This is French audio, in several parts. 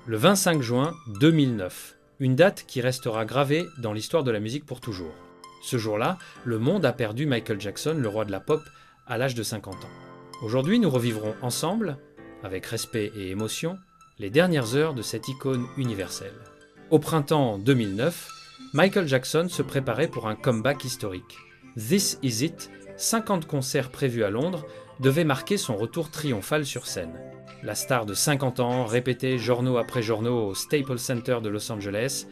Le 25 juin 2009, une date qui restera gravée dans l'histoire de la musique pour toujours. Ce jour-là, le monde a perdu Michael Jackson, le roi de la pop, à l'âge de 50 ans. Aujourd'hui, nous revivrons ensemble, avec respect et émotion, les dernières heures de cette icône universelle. Au printemps 2009, Michael Jackson se préparait pour un comeback historique. This Is It, 50 concerts prévus à Londres, devait marquer son retour triomphal sur scène. La star de 50 ans répétait journaux après journaux au Staples Center de Los Angeles,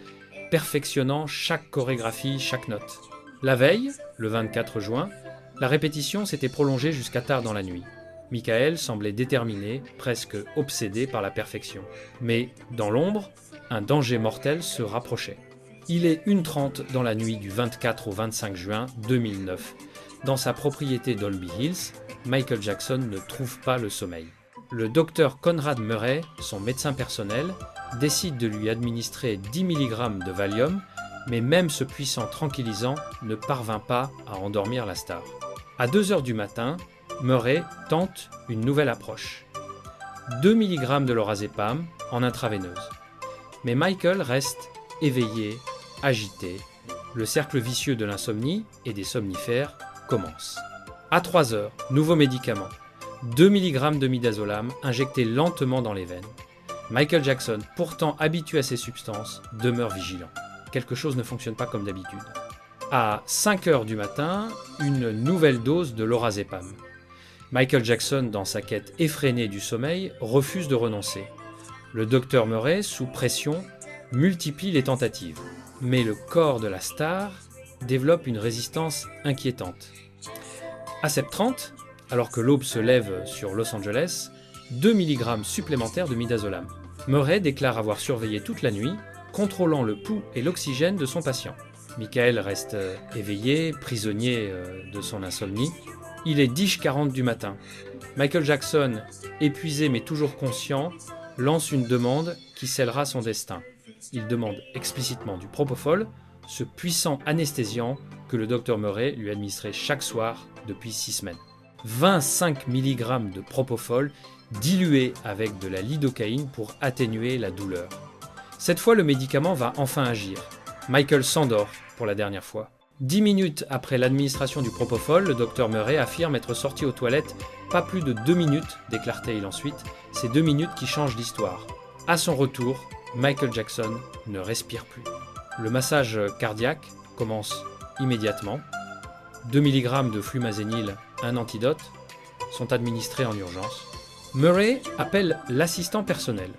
perfectionnant chaque chorégraphie, chaque note. La veille, le 24 juin, la répétition s'était prolongée jusqu'à tard dans la nuit. Michael semblait déterminé, presque obsédé par la perfection. Mais, dans l'ombre, un danger mortel se rapprochait. Il est 1h30 dans la nuit du 24 au 25 juin 2009. Dans sa propriété Dolby Hills, Michael Jackson ne trouve pas le sommeil. Le docteur Conrad Murray, son médecin personnel, décide de lui administrer 10 mg de Valium, mais même ce puissant tranquillisant ne parvint pas à endormir la star. À 2h du matin, Murray tente une nouvelle approche. 2 mg de lorazépam en intraveineuse. Mais Michael reste éveillé, agité. Le cercle vicieux de l'insomnie et des somnifères commence. À 3h, nouveau médicament. 2 mg de midazolam injectés lentement dans les veines. Michael Jackson, pourtant habitué à ces substances, demeure vigilant. Quelque chose ne fonctionne pas comme d'habitude. À 5h du matin, une nouvelle dose de lorazépam. Michael Jackson, dans sa quête effrénée du sommeil, refuse de renoncer. Le docteur Murray, sous pression, multiplie les tentatives. Mais le corps de la star développe une résistance inquiétante. À 7h30, alors que l'aube se lève sur Los Angeles, 2 mg supplémentaires de midazolam. Murray déclare avoir surveillé toute la nuit, contrôlant le pouls et l'oxygène de son patient. Michael reste éveillé, prisonnier de son insomnie. Il est 10h40 du matin. Michael Jackson, épuisé mais toujours conscient, lance une demande qui scellera son destin. Il demande explicitement du propofol, ce puissant anesthésiant que le docteur Murray lui administrait chaque soir depuis 6 semaines. 25 mg de propofol dilué avec de la lidocaïne pour atténuer la douleur. Cette fois, le médicament va enfin agir. Michael s'endort pour la dernière fois. 10 minutes après l'administration du propofol, le docteur Murray affirme être sorti aux toilettes pas plus de 2 minutes, déclare-t-il ensuite, ces 2 minutes qui changent l'histoire. À son retour, Michael Jackson ne respire plus. Le massage cardiaque commence immédiatement. 2 mg de flumazénil, un antidote, sont administrés en urgence. Murray appelle l'assistant personnel.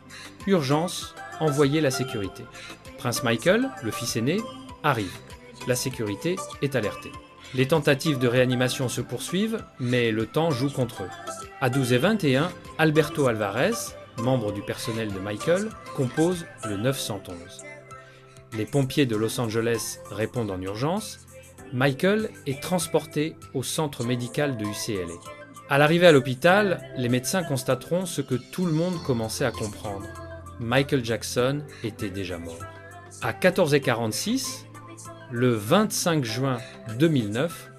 Urgence, envoyez la sécurité. Prince Michael, le fils aîné, arrive. La sécurité est alertée. Les tentatives de réanimation se poursuivent, mais le temps joue contre eux. À 12h21, Alberto Alvarez, membre du personnel de Michael, compose le 911. Les pompiers de Los Angeles répondent en urgence. Michael est transporté au centre médical de UCLA. À l'arrivée à l'hôpital, les médecins constateront ce que tout le monde commençait à comprendre. Michael Jackson était déjà mort. À 14h46, le 25 juin 2009,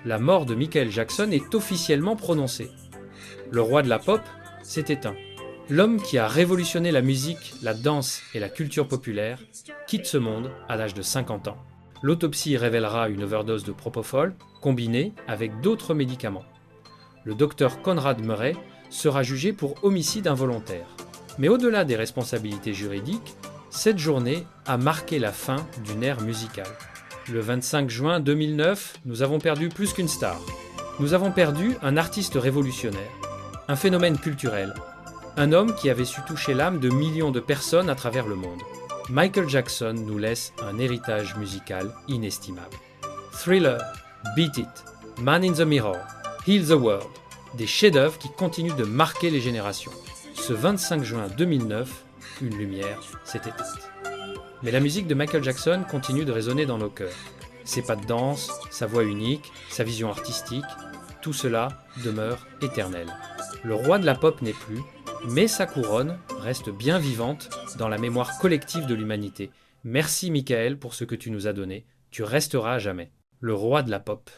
la mort de Michael Jackson est officiellement prononcée. Le roi de la pop s'est éteint. L'homme qui a révolutionné la musique, la danse et la culture populaire quitte ce monde à l'âge de 50 ans. L'autopsie révélera une overdose de propofol combinée avec d'autres médicaments. Le docteur Conrad Murray sera jugé pour homicide involontaire. Mais au-delà des responsabilités juridiques, cette journée a marqué la fin d'une ère musicale. Le 25 juin 2009, nous avons perdu plus qu'une star. Nous avons perdu un artiste révolutionnaire, un phénomène culturel, un homme qui avait su toucher l'âme de millions de personnes à travers le monde. Michael Jackson nous laisse un héritage musical inestimable. Thriller, Beat It, Man in the Mirror, Heal the World, des chefs-d'œuvre qui continuent de marquer les générations. Ce 25 juin 2009, une lumière s'est éteinte. Mais la musique de Michael Jackson continue de résonner dans nos cœurs. Ses pas de danse, sa voix unique, sa vision artistique, tout cela demeure éternel. Le roi de la pop n'est plus, mais sa couronne reste bien vivante dans la mémoire collective de l'humanité. Merci Michael pour ce que tu nous as donné. Tu resteras à jamais le roi de la pop.